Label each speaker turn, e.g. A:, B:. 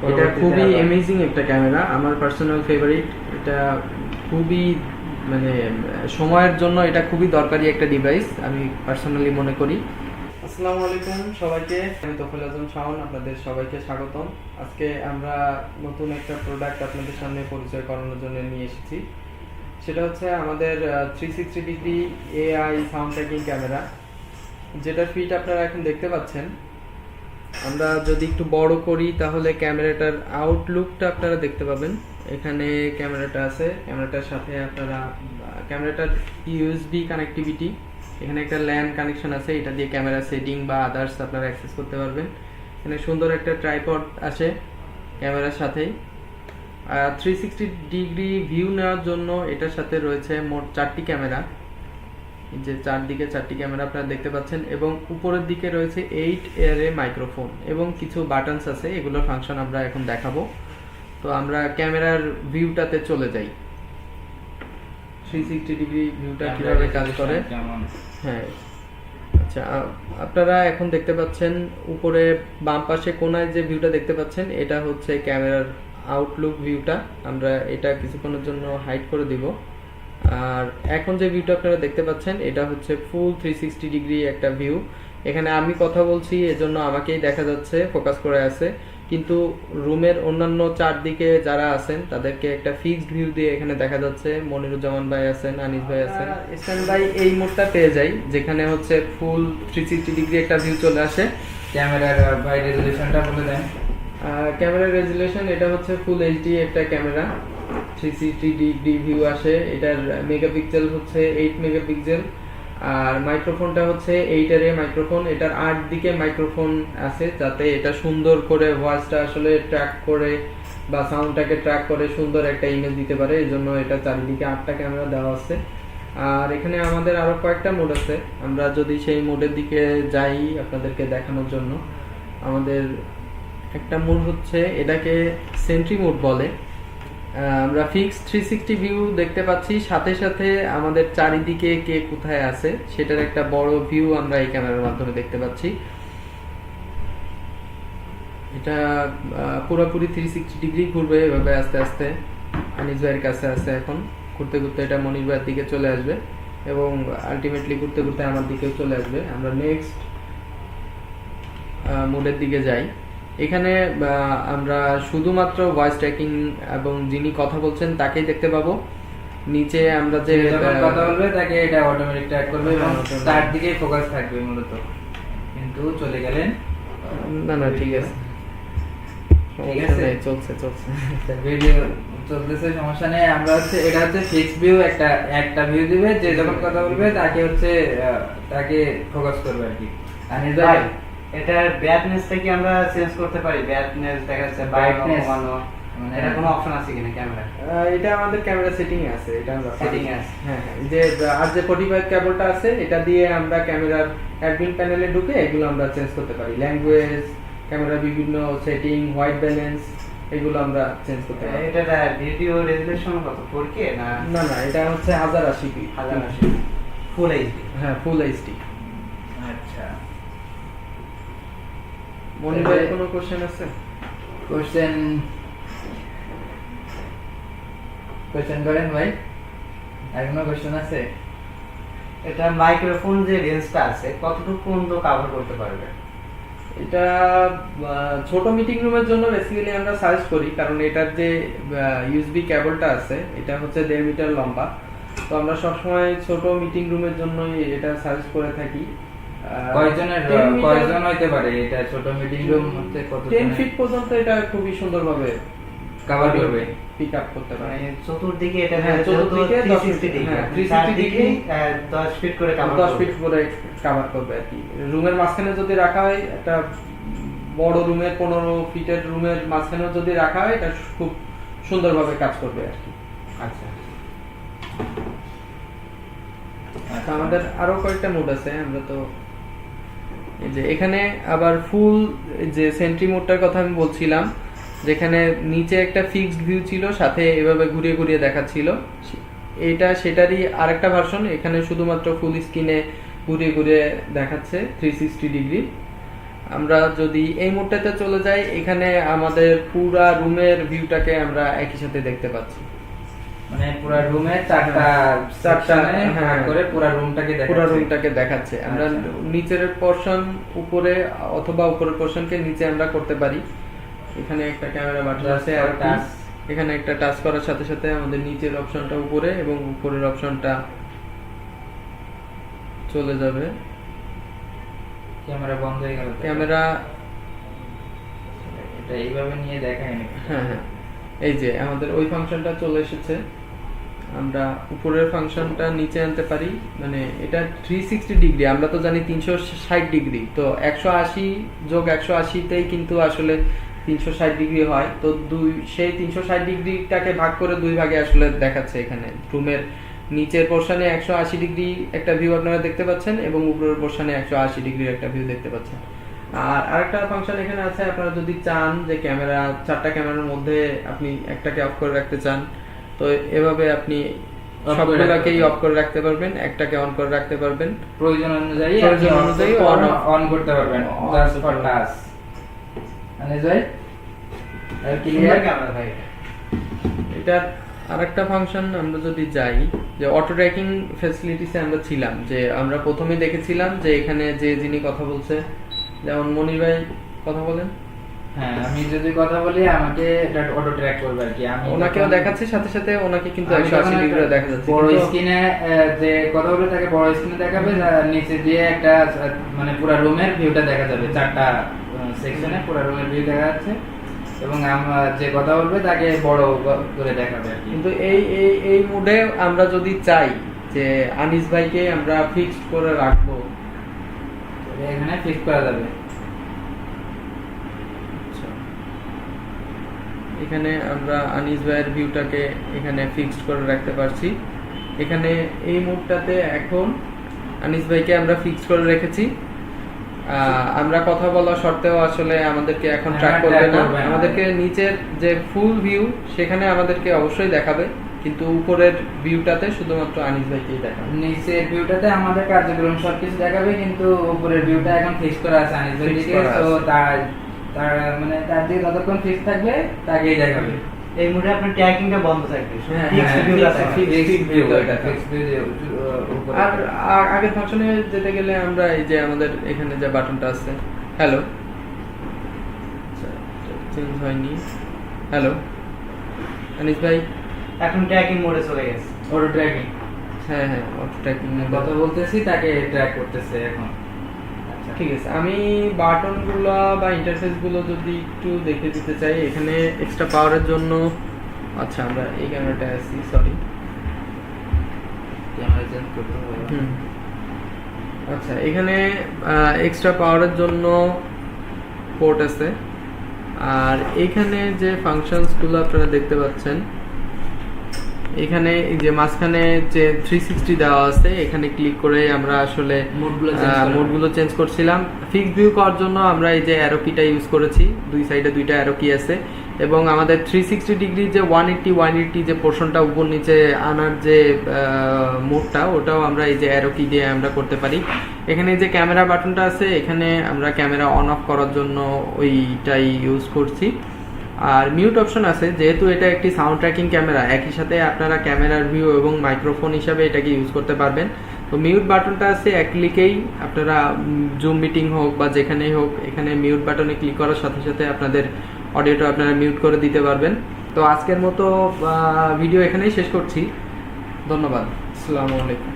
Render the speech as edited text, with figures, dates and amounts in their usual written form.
A: এটা খুবই অ্যামেজিং একটা ক্যামেরা, আমার পার্সোনাল ফেভারিট। এটা খুবই মানে সময়ের জন্য এটা খুবই দরকারি একটা ডিভাইস আমি পার্সোনালি মনে করি। আসসালামু আলাইকুম সবাইকে, আমি তোফায়েল আজম শাওন, আপনাদের সবাইকে স্বাগতম। আজকে আমরা নতুন একটা প্রোডাক্ট আপনাদের সামনে পরিচয় করানোর জন্য নিয়ে এসেছি। সেটা হচ্ছে আমাদের 360 degree AI sound tracking camera, যেটা ফিট আপনারা এখন দেখতে পাচ্ছেন। আমরা যদি একটু বড় করি তাহলে ক্যামেরাটার আউটলুকটা আপনারা দেখতে পাবেন। এখানে ক্যামেরাটা আছে, ক্যামেরাটার সাথে আপনারা ক্যামেরাটার ইউএসবি কানেক্টিভিটি, এখানে একটা ল্যান কানেকশন আছে, এটা দিয়ে ক্যামেরা সেটিং বা আদার্স আপনারা অ্যাক্সেস করতে পারবেন। এখানে সুন্দর একটা ট্রাইপড আসে ক্যামেরার সাথেই। 360 ডিগ্রি ভিউ নেওয়ার জন্য এটার সাথে রয়েছে মোট 4টি ক্যামেরা, যে চারদিকে 4টি ক্যামেরা আপনারা দেখতে পাচ্ছেন, এবং উপরের দিকে রয়েছে 8 এয়ারে মাইক্রোফোন এবং কিছু বাটনস আছে, এগুলোর ফাংশন আমরা এখন দেখাবো। তো আমরা ক্যামেরার ভিউটাতে চলে যাই, 360 ডিগ্রি ভিউটা কিভাবে কাজ করে। হ্যাঁ, আচ্ছা, আপনারা এখন দেখতে পাচ্ছেন উপরে বাম পাশে কোনায় যে ভিউটা দেখতে পাচ্ছেন, এটা হচ্ছে ক্যামেরার আউটলুক ভিউটা। আমরা এটা কিছুক্ষণের জন্য হাইড করে দিব। আর এখন যে ভিউটা আপনারা দেখতে পাচ্ছেন এটা হচ্ছে ফুল 360 ডিগ্রি একটা ভিউ। এখানে আমি কথা বলছি এজন্য আমাকেই দেখা যাচ্ছে, ফোকাস করে আছে, কিন্তু রুমের অন্যান্য চারদিকে যারা আছেন তাদেরকে একটা ফিক্সড ভিউ দিয়ে এখানে দেখা যাচ্ছে। মনিরুজ্জামান ভাই আছেন, আনিস ভাই আছেন, ইসলাম ভাই এই মোডটা পেয়ে যাই যেখানে হচ্ছে ফুল 360 ডিগ্রি একটা ভিউ চলে আসে।
B: ক্যামেরার বাই রেজোলিউশনটা বলে দেন।
A: ক্যামেরার রেজুলেশন এটা হচ্ছে ফুল এইচডি একটা ক্যামেরা, 360 ডিগ্রি ভিউ আসে। এটার মেগাপিক্সেল হচ্ছে 8 মেগাপিক্সেল, আর মাইক্রোফোনটা হচ্ছে 8 এর মাইক্রোফোন। এটার 8 দিকে মাইক্রোফোন আছে যাতে এটা সুন্দর করে ভয়েসটা আসলে ট্র্যাক করে বা সাউন্ডটাকে ট্র্যাক করে সুন্দর একটা ইমেজ দিতে পারে, এই জন্য এটা চারিদিকে 8টা ক্যামেরা দেওয়া আছে। আর এখানে আমাদের আরো কয়েকটা মোড আছে, আমরা যদি সেই মোডের দিকে যাই আপনাদেরকে দেখানোর জন্য। আমাদের একটা মোড হচ্ছে, এটাকে সেন্ট্রি মোড বলে। আমরা ফিক্স 360 ভিউ দেখতে পাচ্ছি, সাথে সাথে আমাদের চারিদিকে কে কোথায় আছে সেটার একটা বড় ভিউ আমরা এই ক্যামেরার মাধ্যমে দেখতে পাচ্ছি। এটা পুরোপুরি 360 ডিগ্রি ঘুরবে এভাবে আস্তে আস্তে। আনিস ভাইয়ের কাছে আছে, এখন ঘুরতে ঘুরতে এটা মনির ভাইয়ের দিকে চলে আসবে এবং আলটিমেটলি ঘুরতে ঘুরতে আমার দিকেও চলে আসবে। আমরা নেক্সট মোডের দিকে যাই। এখানে আমরা শুধুমাত্র ভয়েস ট্র্যাকিং এবং যিনি কথা বলছেন তাকেই দেখতে পাবো। নিচে আমরা যে
B: কথা বলবে তাকে এটা অটোমেটিক ট্র্যাক করবে এবং তার দিকে ফোকাস থাকবে মূলত। কিন্তু চলে গেলেন,
A: না না ঠিক আছে,
B: ঠিক আছে,
A: চলছে চলছে
B: ভিডিও চলতেছে, সমস্যা নেই। আমরা হচ্ছে এটা হচ্ছে ফিক্স ভিউ, একটা একটা ভিউ দিবে, যে যখন কথা বলবে তাকে হচ্ছে তাকে ফোকাস করবে আর কি। আর
C: ভাই, এটার ব্রাইটনেসটা কি আমরা চেঞ্জ করতে পারি? ব্রাইটনেস দেখা যাচ্ছে
B: Brightness,
C: কমানো, এটা কোনো অপশন আছে কিনা ক্যামেরা?
A: এটা আমাদের ক্যামেরা সেটিং এ আছে, এটা আমরা
C: সেটিং আছে।
A: হ্যাঁ হ্যাঁ, যে আর যে 45 কেবলটা আছে এটা দিয়ে আমরা ক্যামেরার অ্যাডমিন প্যানেলে ঢুকে এগুলো আমরা চেঞ্জ করতে পারি। ল্যাঙ্গুয়েজ, ক্যামেরা বিভিন্ন সেটিং, হোয়াইট ব্যালেন্স, এগুলো আমরা চেঞ্জ করতে পারি।
C: এটা ভিডিও রেজোলিউশন কত 4K না?
A: না না, এটা হচ্ছে 1080p,
C: 1080 ফুল এইচডি।
A: হ্যাঁ ফুল এইচডি।
B: আচ্ছা,
A: মনির ভাই কোনো কোশ্চেন আছে?
B: কোশ্চেন করেন ভাই, আর কোনো কোশ্চেন আছে?
C: এটা মাইক্রোফোন যে রেঞ্জটা আছে কতটুকু পর্যন্ত কভার করতে পারবে?
A: এটা ছোট মিটিং রুমের জন্য বেসিক্যালি আমরা সাজেস্ট করি, কারণ এটার যে ইউএসবি কেবলটা আছে এটা হচ্ছে 1.5 মিটার লম্বা। তো আমরা সবসময় ছোট মিটিং রুমের জন্যই এটা সাজেস্ট করে থাকি।
B: কয়জন হইতে পারে এটা? ছোট মিটিং রুম হচ্ছে কত?
A: 10 ফিট পর্যন্ত এটা খুবই সুন্দরভাবে
B: কভার করবে,
A: পিক আপ করতে পারে।
C: মানে চতুর্দিকে এটা
A: হ্যাঁ, চতুর্দিকে
C: 360 ডিগ্রি,
A: হ্যাঁ,
C: 360
A: 360
C: ডিগ্রি 10 ফিট করে কভার
A: 10 ফিট করে কভার করবে আর কি। রুমের মাঝখানে যদি রাখা হয়, একটা বড় রুমের 15 ফিটের রুমের মাঝখানে যদি রাখা হয়, এটা খুব সুন্দরভাবে কাজ করবে আর কি।
C: আচ্ছা,
A: আমাদের আরো কয়েকটা মোড আছে, আমরা তো এই যে এখানে আবার ফুল যে সেন্ট্রি মোডটার কথা আমি বলছিলাম, যেখানে নিচে একটা ফিক্সড ভিউ ছিল, সাথে এভাবে ঘুরিয়ে ঘুরিয়ে দেখাচ্ছিল, এটা সেটারই আরেকটা ভার্সন। এখানে শুধুমাত্র ফুল স্ক্রিনে ঘুরিয়ে ঘুরিয়ে দেখাচ্ছে 360 ডিগ্রি। আমরা যদি এই মোডটাতে চলে যাই, এখানে আমাদের পুরা রুমের ভিউটাকে আমরা একই সাথে দেখতে পাচ্ছি।
B: মানে পুরো রুমে চারটা
A: হ্যাঁ,
B: ভাগ করে পুরো রুমটাকে দেখাচ্ছে।
A: পুরো রুমটাকে দেখাচ্ছে। আমরা
B: আচ্ছা।
A: নিচের পোরশন উপরে অথবা উপরের পোরশনকে নিচে আমরা করতে পারি। এখানে একটা ক্যামেরা বাটন
B: Just
A: আছে,
B: for
A: আর
B: touch।
A: এখানে একটা টাচ করার সাথে সাথে আমাদের নিচের অপশনটা উপরে এবং উপরের অপশনটা চলে যাবে।
B: ক্যামেরা বন্ধ হয়ে গেল তো।
A: ক্যামেরা,
B: এটা এইভাবে নিয়ে দেখায় নাকি?
A: হ্যাঁ হ্যাঁ, এই যে আমাদের ওই ফাংশনটা চলে এসেছে। আমরা উপরের ফাংশনটা নিচে আনতে পারি, মানে এটা 360 ডিগ্রি, আমরা তো জানি 360 ডিগ্রি, তো 180 যোগ 180তেই কিন্তু আসলে 360 ডিগ্রি হয়। তো সেই 360 ডিগ্রিটাকে ভাগ করে দুই ভাগে আসলে দেখাচ্ছে। এখানে রুমের নিচের পোরশনে 180 ডিগ্রি একটা ভিউ আপনারা দেখতে পাচ্ছেন এবং উপরের পোরশনে 180 ডিগ্রির একটা ভিউ দেখতে পাচ্ছেন। আর আরেকটা ফাংশন এখানে আছে, আপনারা যদি চান যে ক্যামেরা, চারটা ক্যামেরার মধ্যে আপনি একটাকে অফ করে রাখতে চান, তো এভাবে আপনি সবগুলোকেই অফ করে রাখতে পারবেন, একটাকে অন করে রাখতে পারবেন।
B: প্রয়োজন অনুযায়ী অন করতে পারবেন। Just for touch. মানে যাই আর ক্লিয়ার
C: ক্যামেরা ভাই।
A: এটার আরেকটা ফাংশন আমরা যদি যাই, যে অটো ট্র্যাকিং ফ্যাসিলিটিসে আমরা ছিলাম, যে আমরা প্রথমে দেখেছিলাম যে এখানে যে যিনি কথা বলছে, যেমন মনির ভাই কথা বলেন।
B: হ্যাঁ, আমি যদি কথা বলি আমাকে এটা অটো ট্র্যাক করবে আর কি। আমি
A: ওনাকেও
B: যখন-
A: দেখাচ্ছে, সাথে সাথে ওনাকে কিন্তু
B: আমি
A: 180
B: যখন
A: ডিগ্রি
B: একটা
A: দেখা যাচ্ছে।
B: বড়
A: কিন্তু-
B: স্ক্রিনে যে কথা বলবে তাকে বড় স্ক্রিনে দেখাবে, যার নিচে দিয়ে একটা মানে পুরো রুমের ভিউটা দেখা যাবে। চারটা সেকশনে পুরো রুমের ভিউ দেখা যাচ্ছে এবং যে কথা বলবে তাকে বড় করে দেখাবে আর কি।
A: কিন্তু এই মুডে আমরা যদি চাই যে আনিস ভাইকে আমরা ফিক্সড করে রাখবো,
B: তবে এখানে ফিক্স করা যাবে।
A: আচ্ছা, এখানে আমরা আনিস ভাইয়ের ভিউটাকে এখানে ফিক্সড করে রাখতে পারছি। এখানে এই মুডটাতে এখন আনিস ভাইকে আমরা ফিক্সড করে রেখেছি। আমরা কথা বলা সত্ত্বেও আসলে আমাদেরকে এখন ট্র্যাক
B: হ্যাঁ,
A: করবে
B: track
A: না,
B: করবে না।
A: আমাদেরকে নিচের যে ফুল ভিউ সেখানে আমাদেরকে অবশ্যই দেখাবে, কিন্তু উপরের ভিউটাতে শুধুমাত্র আনিস ভাইকেই দেখাবে।
B: নিচের ভিউটাতে আমাদের কার্যক্রম সবকিছু দেখাবে, কিন্তু উপরের ভিউটা এখন ফিক্স করা আছে আনিস ভাই
A: Fix
B: দিকে।
A: করা
B: তো
A: আছে।
B: তার মানে তার দিকে যতক্ষণ ফিক্স থাকবে তাকেই দেখাবে।
C: এই মুডে আপনার ট্র্যাকিংটা বন্ধ থাকবে।
A: হ্যাঁ,
C: Fixed
A: হ্যাঁ,
C: view টা
A: fixed
C: থাকবে।
A: view।
B: Fixed view,
A: এটা
B: fixed view দিয়ে উপরে
A: আর আগের ফাংশনে যেতে গেলে আমরা এই যে আমাদের এখানে যে বাটনটা আছে, হ্যালো, চেঞ্জ হয়নি, হ্যালো আনিস ভাই,
C: এখন ট্র্যাকিং মোডে চলে গেছে।
B: Auto tracking.
A: হ্যাঁ হ্যাঁ, অটো ট্র্যাকিং
B: কথা বলতেছি তাকে ট্র্যাক করতেছে এখন। আচ্ছা,
A: ঠিক আছে। আমি বাটনগুলো বা ইন্টারফেসগুলো যদি একটু দেখে দিতে চাই, এখানে এক্সট্রা পাওয়ারের জন্য, আচ্ছা আমরা এই ক্যামেরাটায় আছি, সরি।
B: ক্যামেরা চেঞ্জ করতে হবে।
A: আচ্ছা, এখানে এক্সট্রা পাওয়ারের জন্য পোর্ট আছে। আর এখানে যে ফাংশনসগুলো আপনারা দেখতে পাচ্ছেন, এখানে এই যে মাঝখানে যে 360 দেওয়া আছে, এখানে ক্লিক করে আমরা আসলে মোডগুলো চেঞ্জ করছিলাম। ফিক্সড ভিউ করার জন্য আমরা এই যে অ্যারো কিটা ইউজ করেছি, দুই সাইডে দুইটা অ্যারো কি আছে, এবং আমাদের 360 ডিগ্রি যে 180 যে পোর্শনটা উপর নিচে আনার যে মোডটা, ওটাও আমরা এই যে অ্যারো কি দিয়ে আমরা করতে পারি। এখানে যে ক্যামেরা বাটনটা আছে, এখানে আমরা ক্যামেরা অন অফ করার জন্য ওইটাই ইউজ করছি। আর মিউট অপশন আছে, যেহেতু এটা একটি সাউন্ড ট্র্যাকিং ক্যামেরা, একই সাথে আপনারা ক্যামেরার ভিউ এবং মাইক্রোফোন হিসাবে এটাকে ইউজ করতে পারবেন। তো মিউট বাটনটা আছে, এক ক্লিকেই আপনারা জুম মিটিং হোক বা যেখানেই হোক, এখানে মিউট বাটনে ক্লিক করার সাথে সাথে আপনাদের অডিওটা আপনারা মিউট করে দিতে পারবেন। তো আজকের মতো ভিডিও এখানেই শেষ করছি। ধন্যবাদ। আসসালামু আলাইকুম।